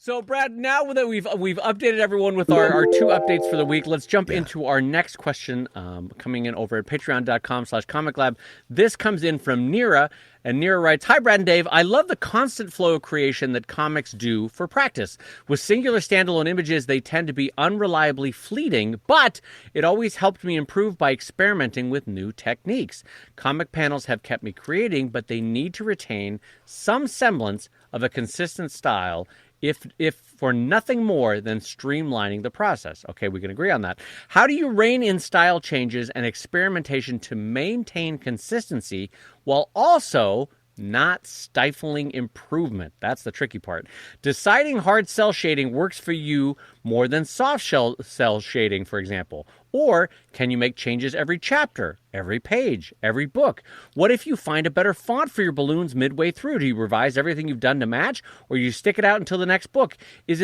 So, Brad, now that we've updated everyone with our two updates for the week, let's jump into our next question coming in over at patreon.com/Comic Lab. This comes in from Nira, and Nira writes, "Hi, Brad and Dave. I love the constant flow of creation that comics do for practice. With singular standalone images, they tend to be unreliably fleeting, but it always helped me improve by experimenting with new techniques. Comic panels have kept me creating, but they need to retain some semblance of a consistent style if for nothing more than streamlining the process." Okay, we can agree on that. How do you rein in style changes and experimentation to maintain consistency while also not stifling improvement? That's the tricky part. Deciding hard cell shading works for you more than soft cell shading, for example. Or can you make changes every chapter, every page, every book? What if you find a better font for your balloons midway through? Do you revise everything you've done to match, or you stick it out until the next book? It's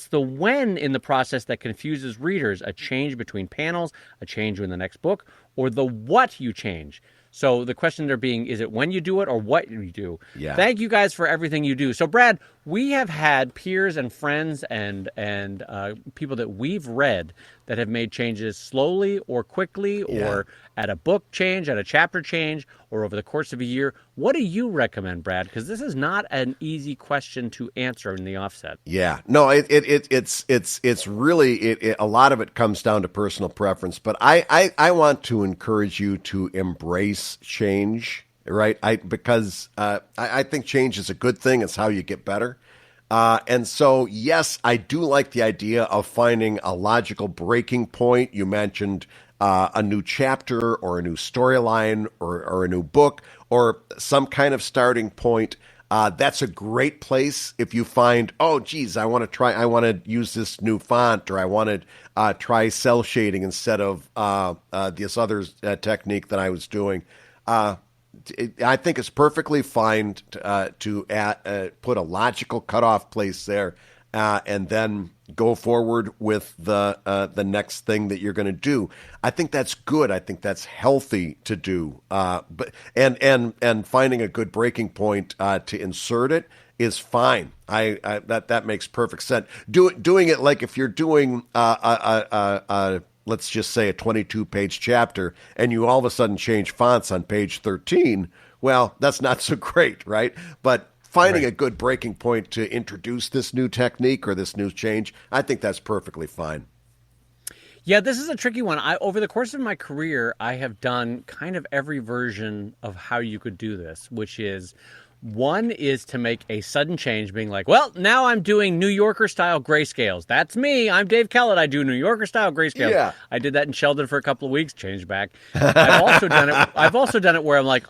the when in the process that confuses readers, a change between panels, a change in the next book, or the what you change. So the question there being, is it when you do it or what you do? Yeah. Thank you guys for everything you do. So, Brad, we have had peers and friends and people that we've read that have made changes slowly or quickly or at a book change, at a chapter change, or over the course of a year. What do you recommend, Brad? Because this is not an easy question to answer in the offset. Yeah, no, it's really a lot of it comes down to personal preference. But I want to encourage you to embrace change, right? Because I think change is a good thing. It's how you get better. And so, yes, I do like the idea of finding a logical breaking point. You mentioned a new chapter or a new storyline or a new book or some kind of starting point. That's a great place if you find, oh, geez, I want to use this new font, or I want to try cell shading instead of this other technique that I was doing. I think it's perfectly fine to put a logical cutoff place there, and then go forward with the next thing that you're going to do. I think that's good. I think that's healthy to do. But finding a good breaking point to insert it is fine. That makes perfect sense. Doing it like if you're doing let's just say a 22-page chapter, and you all of a sudden change fonts on page 13, well, that's not so great, right? But finding a good breaking point to introduce this new technique or this new change, I think that's perfectly fine. Yeah, this is a tricky one. Over the course of my career, I have done kind of every version of how you could do this, which is, one is to make a sudden change, being like, well, now I'm doing New Yorker-style grayscales. That's me. I'm Dave Kellett. I do New Yorker-style grayscales. Yeah. I did that in Sheldon for a couple of weeks, changed back. I've also done it where I'm like,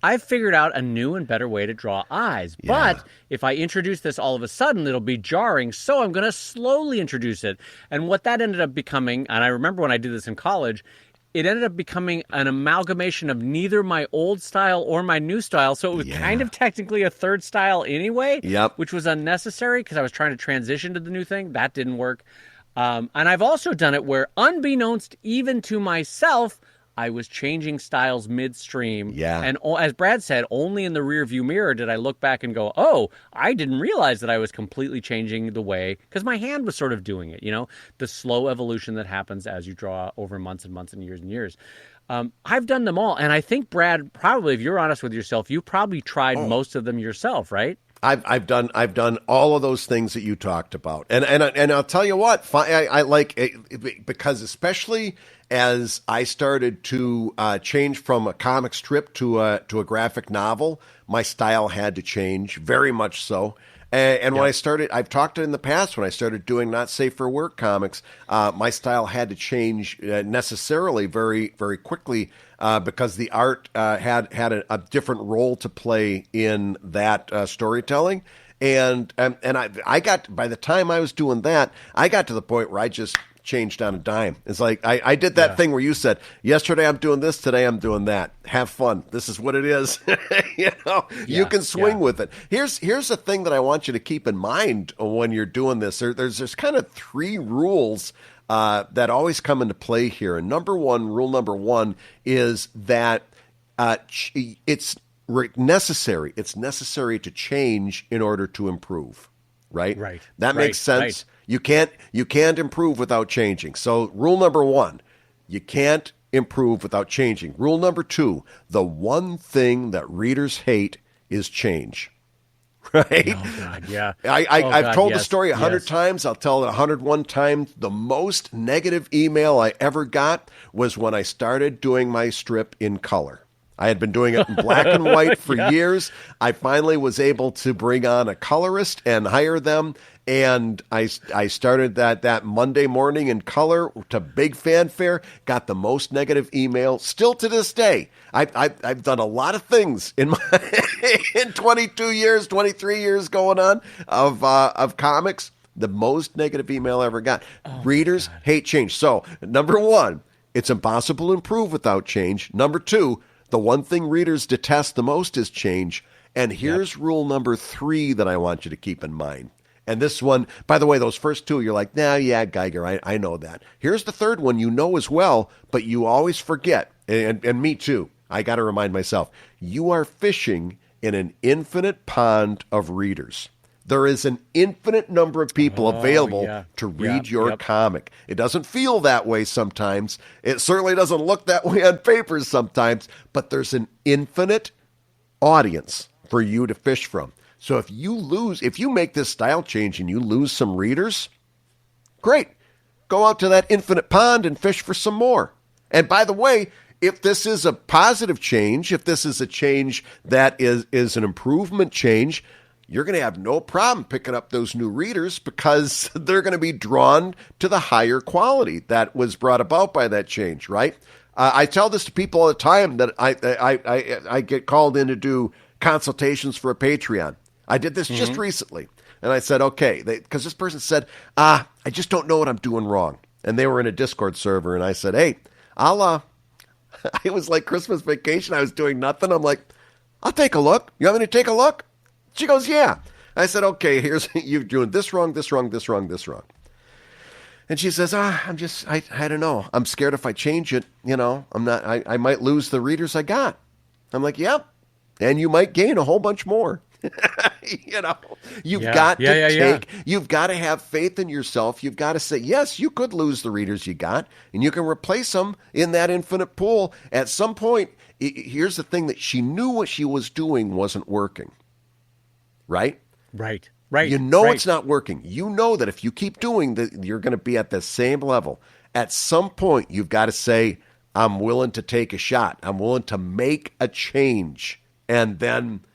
I've figured out a new and better way to draw eyes. Yeah. But if I introduce this all of a sudden, it'll be jarring, so I'm going to slowly introduce it. And what that ended up becoming, and I remember when I did this in college, it ended up becoming an amalgamation of neither my old style or my new style. So it was kind of technically a third style anyway, which was unnecessary because I was trying to transition to the new thing. That didn't work. And I've also done it where, unbeknownst even to myself, I was changing styles midstream. Yeah. And as Brad said, only in the rearview mirror did I look back and go, oh, I didn't realize that I was completely changing the way, because my hand was sort of doing it, the slow evolution that happens as you draw over months and months and years. I've done them all. And I think, Brad, probably, if you're honest with yourself, you probably tried most of them yourself, right? I've done all of those things that you talked about, and I'll tell you what, I like it because, especially as I started to change from a comic strip to a graphic novel, my style had to change very much so. And when I've talked in the past, when I started doing Not Safe for Work comics, my style had to change necessarily very, very quickly because the art had a different role to play in that storytelling. And I got, by the time I was doing that, I got to the point where I just changed on a dime. It's like I did that thing where you said, yesterday I'm doing this, today I'm doing that. Have fun. This is what it is. You can swing with it. Here's the thing that I want you to keep in mind when you're doing this. There's kind of three rules that always come into play here. And rule number one is that it's necessary. It's necessary to change in order to improve. right? Right. That makes sense. Right. You can't improve without changing. So rule number 1, you can't improve without changing. Rule number 2, the one thing that readers hate is change. Right? Oh God, yeah. I've told the story 100 yes. times. I'll tell it 101 times. The most negative email I ever got was when I started doing my strip in color. I had been doing it in black and white for years. I finally was able to bring on a colorist and hire them. And I started that Monday morning in color to big fanfare, got the most negative email still to this day. I've done a lot of things in my in 22 years, 23 years going on of comics. The most negative email I ever got. Readers hate change. So number 1, it's impossible to improve without change. Number 2, the one thing readers detest the most is change. And here's rule number 3 that I want you to keep in mind. And this one, by the way, those first 2, you're like, nah, yeah, Geiger, I know that. Here's the third one you know as well, but you always forget. And me too. I got to remind myself. You are fishing in an infinite pond of readers. There is an infinite number of people available to read your comic. It doesn't feel that way sometimes. It certainly doesn't look that way on paper sometimes, but there's an infinite audience for you to fish from. So if you make this style change and you lose some readers, great. Go out to that infinite pond and fish for some more. And by the way, if this is a positive change, if this is a change that is an improvement change, you're going to have no problem picking up those new readers because they're going to be drawn to the higher quality that was brought about by that change, right? I tell this to people all the time that I get called in to do consultations for a Patreon. I did this just recently. And I said, okay, because this person said, I just don't know what I'm doing wrong. And they were in a Discord server. And I said, hey, it was like Christmas vacation. I was doing nothing. I'm like, I'll take a look. You want me to take a look? She goes, yeah. I said, okay, you're doing this wrong, this wrong, this wrong, this wrong. And she says, I don't know. I'm scared if I change it, I might lose the readers I got. I'm like, yep. And you might gain a whole bunch more. You've got to have faith in yourself. You've got to say, yes, you could lose the readers you got, and you can replace them in that infinite pool. At some point, here's the thing that she knew what she was doing wasn't working. Right? Right. It's not working. You know that if you keep doing that, you're going to be at the same level. At some point, you've got to say, I'm willing to take a shot. I'm willing to make a change. And then,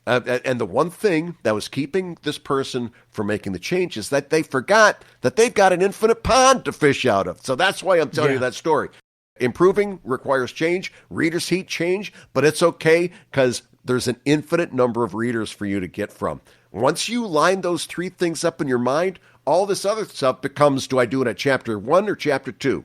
and the one thing that was keeping this person from making the change is that they forgot that they've got an infinite pond to fish out of. So that's why I'm telling you that story. Improving requires change. Readers hate change, but it's okay because there's an infinite number of readers for you to get from. Once you line those 3 things up in your mind, all this other stuff becomes, do I do it at chapter 1 or chapter 2?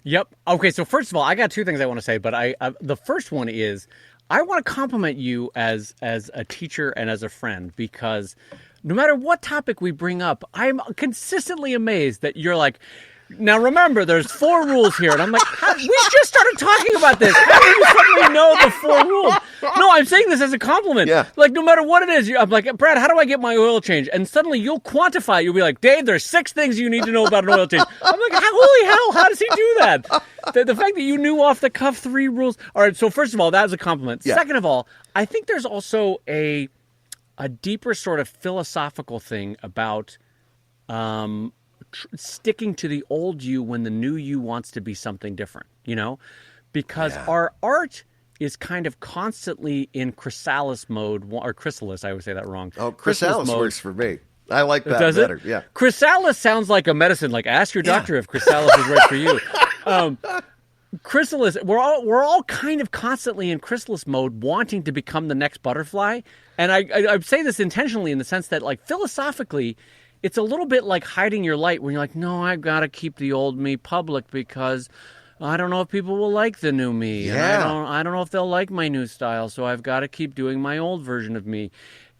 Yep. Okay, so first of all, I got 2 things I want to say, but the first one is I want to compliment you as a teacher and as a friend, because no matter what topic we bring up, I'm consistently amazed that you're like, now remember, there's 4 rules here. And I'm like, we just started talking about this. How do you suddenly know the 4 rules? No, I'm saying this as a compliment. Yeah. Like, no matter what it is, I'm like, Brad, how do I get my oil change? And suddenly you'll quantify it. You'll be like, Dave, there's 6 things you need to know about an oil change. I'm like, holy hell, how does he do that? The fact that you knew off the cuff 3 rules. All right, so first of all, that was a compliment. Yeah. Second of all, I think there's also a deeper sort of philosophical thing about sticking to the old you when the new you wants to be something different, because our art is kind of constantly in chrysalis mode, or chrysalis, I would say that wrong. Oh, chrysalis works for me. I like that Does better. It? Yeah. Chrysalis sounds like a medicine. Like, ask your doctor if chrysalis is right for you. Chrysalis, we're all kind of constantly in chrysalis mode, wanting to become the next butterfly. And I say this intentionally in the sense that, like, philosophically, it's a little bit like hiding your light when you're like, no, I've got to keep the old me public because I don't know if people will like the new me. Yeah. And I don't know if they'll like my new style, so I've got to keep doing my old version of me.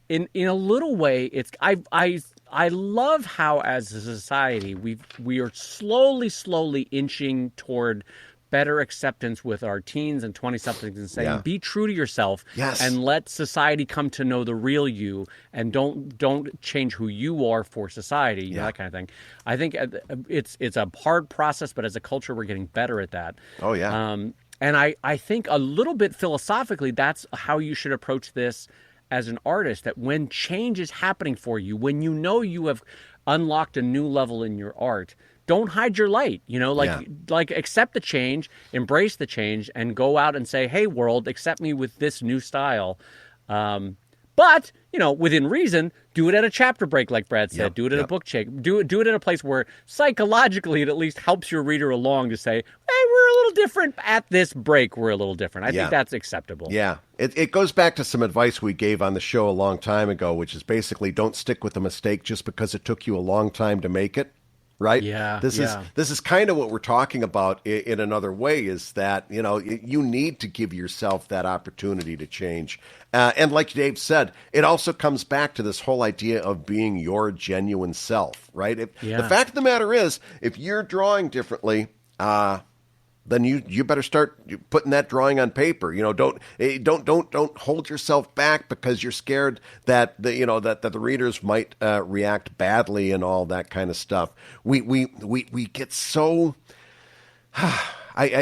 In a little way, it's I love how as a society we are slowly inching toward better acceptance with our teens and 20-somethings and saying, Yeah. be true to yourself Yes. and let society come to know the real you, and don't change who you are for society, you know, Yeah. that kind of thing. I think it's a hard process, but as a culture, we're getting better at that. Oh, yeah. And I think a little bit philosophically, that's how you should approach this as an artist, that when change is happening for you, when you know you have unlocked a new level in your art, don't hide your light, you know, Yeah. like accept the change, embrace the change, and go out and say, hey, world, accept me with this new style. But, you know, within reason, do it at a chapter break, like Brad said. Yep, Do it at a yep. book check. Do it at a place where psychologically it at least helps your reader along to say, hey, we're a little different at this break. We're a little different. I Yeah. think that's acceptable. Yeah. It goes back to some advice we gave on the show a long time ago, which is basically don't stick with a mistake just because it took you a long time to make it. Right? Yeah, This yeah. is kind of what we're talking about in another way, is that, you know, you need to give yourself that opportunity to change. And like Dave said, it also comes back to this whole idea of being your genuine self, right? Yeah. The fact of the matter is, if you're drawing differently, then you better start putting that drawing on paper. You know, don't hold yourself back because you're scared that the readers might react badly and all that kind of stuff. We get so.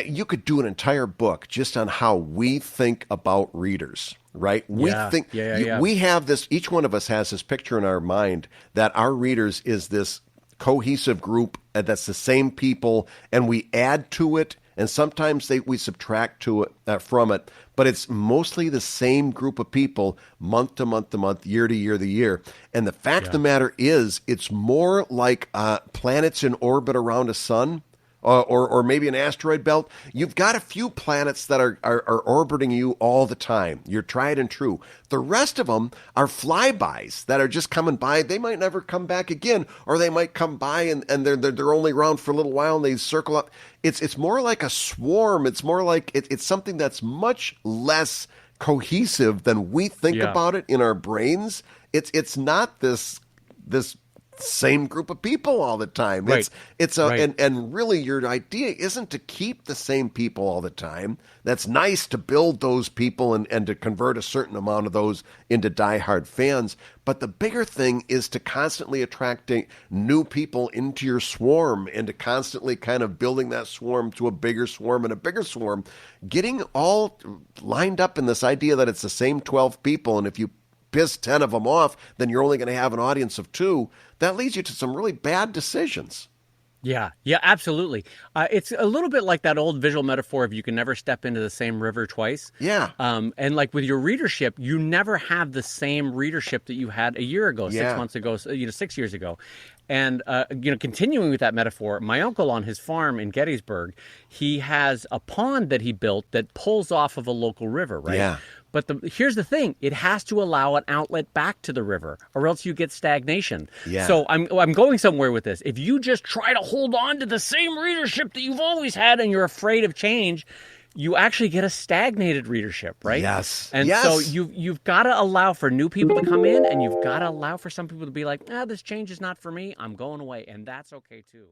You could do an entire book just on how we think about readers, right? We Yeah. think Yeah. we have this. Each one of us has this picture in our mind that our readers is this cohesive group that's the same people, and we add to it, and sometimes we subtract to it from it, but it's mostly the same group of people month to month to month, year to year to year. And the fact of the matter is, it's more like planets in orbit around a sun. Or maybe an asteroid belt. You've got a few planets that are orbiting you all the time. You're tried and true. The rest of them are flybys that are just coming by. They might never come back again, or they might come by and they're only around for a little while and they circle up. It's more like a swarm. It's more like it's something that's much less cohesive than we think Yeah. about it in our brains. It's not this same group of people all the time. Right. Right. And really your idea isn't to keep the same people all the time. That's nice to build those people and to convert a certain amount of those into diehard fans. But the bigger thing is to constantly attracting new people into your swarm and to constantly kind of building that swarm to a bigger swarm and a bigger swarm, getting all lined up in this idea that it's the same 12 people. And if you piss 10 of them off, then you're only going to have an audience of 2. That leads you to some really bad decisions. Yeah, absolutely. It's a little bit like that old visual metaphor of you can never step into the same river twice. Yeah. And like with your readership, you never have the same readership that you had a year ago, Yeah. 6 months ago, 6 years ago. And, continuing with that metaphor, my uncle on his farm in Gettysburg, he has a pond that he built that pulls off of a local river, right? Yeah. But here's the thing: it has to allow an outlet back to the river, or else you get stagnation. Yeah. So I'm going somewhere with this. If you just try to hold on to the same readership that you've always had, and you're afraid of change, you actually get a stagnated readership, right? Yes. And Yes. so you've got to allow for new people to come in, and you've got to allow for some people to be like, this change is not for me. I'm going away, and that's okay too.